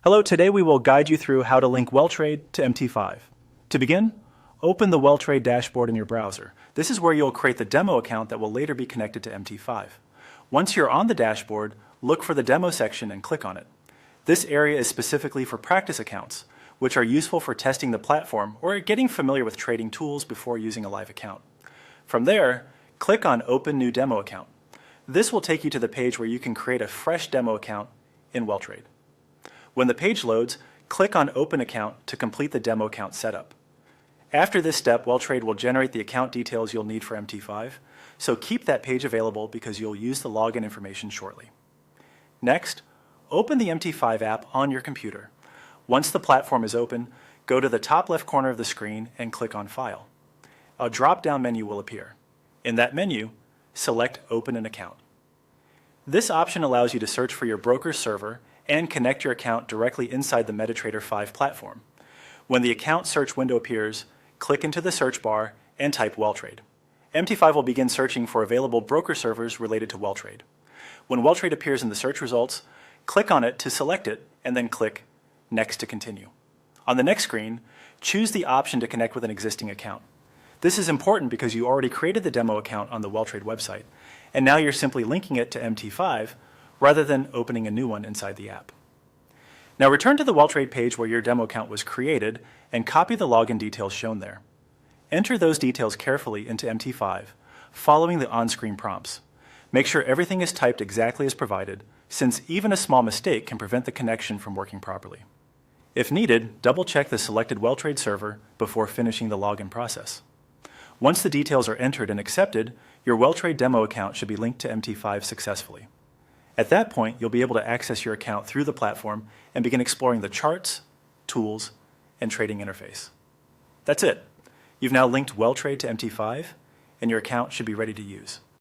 Hello, today we will guide you through how to link Weltrade to MT5. To begin, open the Weltrade dashboard in your browser. This is where you'll create the demo account that will later be connected to MT5. Once you're on the dashboard, look for the demo section and click on it. This area is specifically for practice accounts, which are useful for testing the platform or getting familiar with trading tools before using a live account. From there, click on Open New Demo Account. This will take you to the page where you can create a fresh demo account in Weltrade. When the page loads, click on Open Account to complete the demo account setup. After this step, Weltrade will generate the account details you'll need for MT5, so keep that page available because you'll use the login information shortly. Next, open the MT5 app on your computer. Once the platform is open, go to the top left corner of the screen and click on File. A drop-down menu will appear. In that menu, select Open an Account. This option allows you to search for your broker's server and connect your account directly inside the MetaTrader 5 platform. When the account search window appears, click into the search bar and type Weltrade. MT5 will begin searching for available broker servers related to Weltrade. When Weltrade appears in the search results, click on it to select it and then click Next to continue. On the next screen, choose the option to connect with an existing account. This is important because you already created the demo account on the Weltrade website, and now you're simply linking it to MT5 rather than opening a new one inside the app. Now return to the Weltrade page where your demo account was created and copy the login details shown there. Enter those details carefully into MT5, following the on-screen prompts. Make sure everything is typed exactly as provided, since even a small mistake can prevent the connection from working properly. If needed, double-check the selected Weltrade server before finishing the login process. Once the details are entered and accepted, your Weltrade demo account should be linked to MT5 successfully. At that point, you'll be able to access your account through the platform and begin exploring the charts, tools, and trading interface. That's it. You've now linked Weltrade to MT5, and your account should be ready to use.